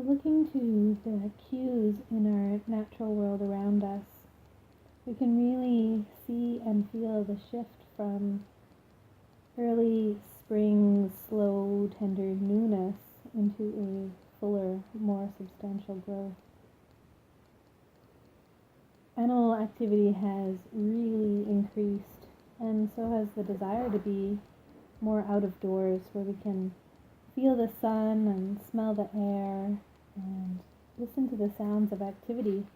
So looking to the cues in our natural world around us, we can really see and feel the shift from early spring, slow, tender newness into a fuller, more substantial growth. Animal activity has really increased, and so has the desire to be more out of doors, where we can feel the sun and smell the air and listen to the sounds of activity,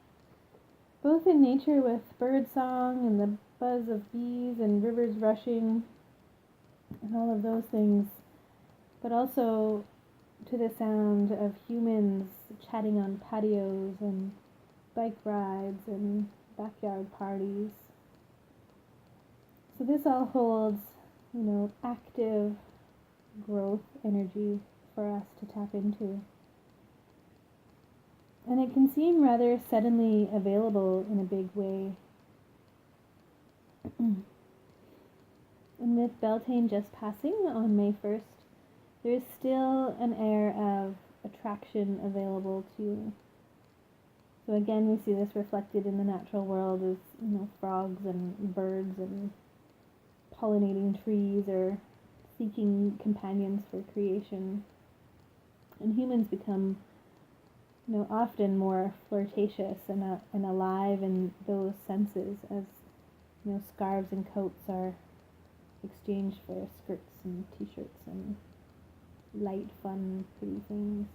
both in nature with bird song and the buzz of bees and rivers rushing and all of those things, but also to the sound of humans chatting on patios and bike rides and backyard parties. So this all holds, active growth energy for us to tap into. And it can seem rather suddenly available in a big way. And with Beltane just passing on May 1st, there's still an air of attraction available too. So again, we see this reflected in the natural world as, frogs and birds and pollinating trees or seeking companions for creation. And humans become, often more flirtatious and alive in those senses as, scarves and coats are exchanged for skirts and t-shirts and light, fun, pretty things.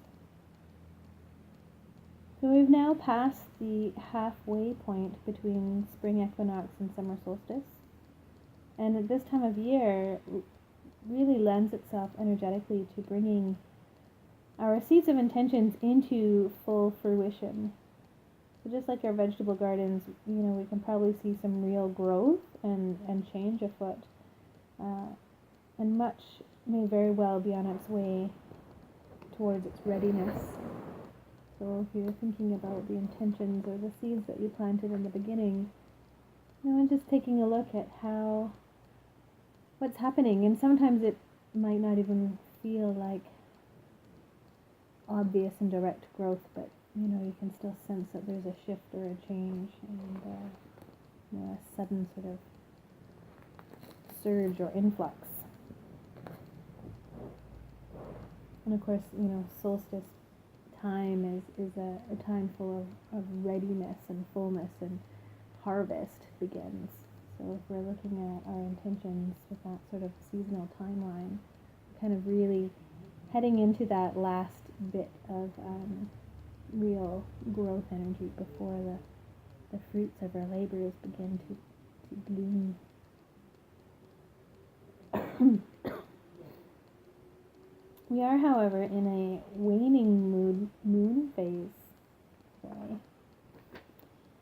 So we've now passed the halfway point between spring equinox and summer solstice. And at this time of year really lends itself energetically to bringing our seeds of intentions into full fruition. So just like our vegetable gardens, we can probably see some real growth and change afoot. And much may very well be on its way towards its readiness. So if you're thinking about the intentions or the seeds that you planted in the beginning, and just taking a look at what's happening. And sometimes it might not even feel like obvious and direct growth, but you can still sense that there's a shift or a change and a sudden sort of surge or influx. And of course, solstice time is a time full of readiness and fullness, and harvest begins. So if we're looking at our intentions with that sort of seasonal timeline, kind of really heading into that last bit of real growth energy before the fruits of our labors begin to bloom. We are, however, in a waning moon phase today.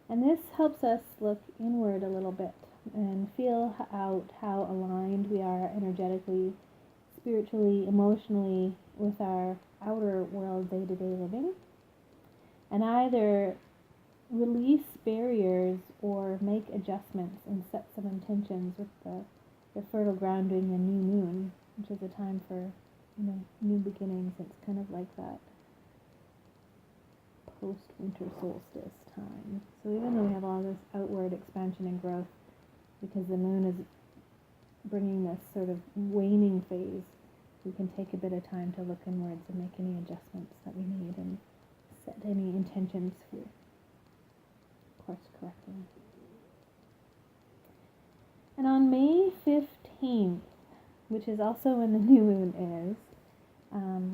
And this helps us look inward a little bit and feel out how aligned we are energetically, spiritually, emotionally with our outer world day-to-day living, and either release barriers or make adjustments and set some intentions with the fertile ground during the new moon, which is a time for new beginnings. It's kind of like that post-winter solstice time. So even though we have all this outward expansion and growth, because the moon is bringing this sort of waning phase, we can take a bit of time to look inwards and make any adjustments that we need and set any intentions for course correcting. And on May 15th, which is also when the new moon is,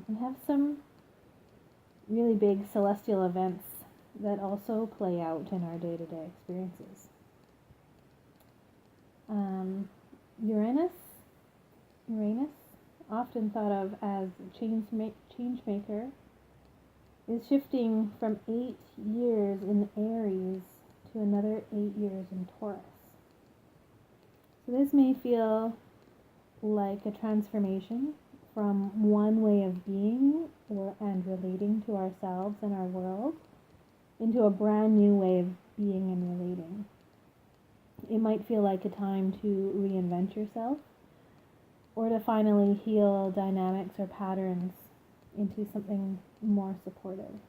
we have some really big celestial events that also play out in our day-to-day experiences. Uranus, often thought of as a change maker, is shifting from 8 years in Aries to another 8 years in Taurus. So this may feel like a transformation from one way of being and relating to ourselves and our world into a brand new way of being and relating. It might feel like a time to reinvent yourself, or to finally heal dynamics or patterns into something more supportive.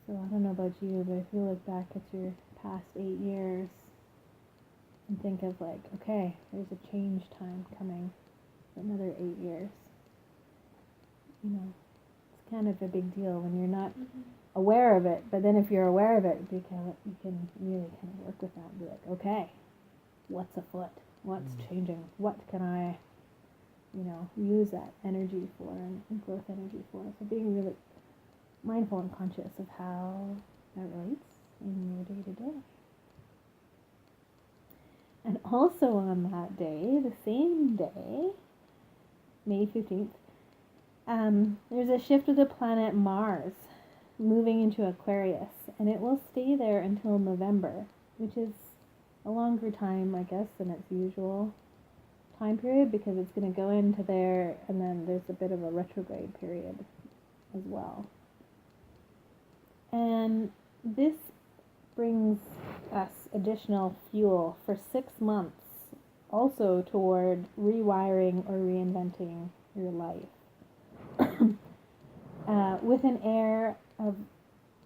So I don't know about you, but if you look back at your past 8 years and think of like, okay, there's a change time coming for another 8 years. You know, it's kind of a big deal when you're not aware of it, but then if you're aware of it, you can really kind of work with that and be like, okay, what's afoot? What's changing? What can I, use that energy for and growth energy for? So being really mindful and conscious of how that relates in your day to day. And also on that day, the same day, May 15th, there's a shift of the planet Mars moving into Aquarius, and it will stay there until November, which is a longer time, I guess, than its usual time period, because it's going to go into there, and then there's a bit of a retrograde period as well. And this brings us additional fuel for 6 months, also toward rewiring or reinventing your life. With an air of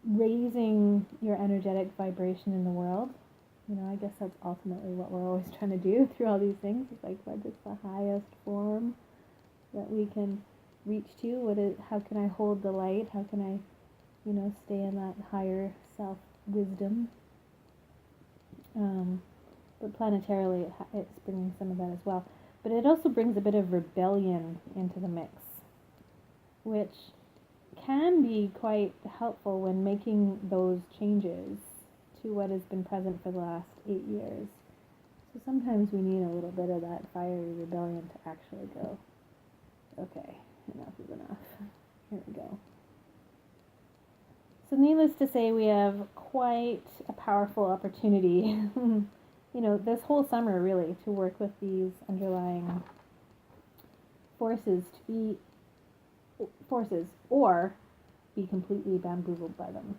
raising your energetic vibration in the world. I guess that's ultimately what we're always trying to do through all these things. It's like, what is the highest form that we can reach to? How can I hold the light? How can I, stay in that higher self-wisdom? But planetarily, it's bringing some of that as well. But it also brings a bit of rebellion into the mix, which can be quite helpful when making those changes to what has been present for the last 8 years. So sometimes we need a little bit of that fiery rebellion to actually go, okay, enough is enough. Here we go. So needless to say, we have quite a powerful opportunity, this whole summer really, to work with these underlying forces or be completely bamboozled by them.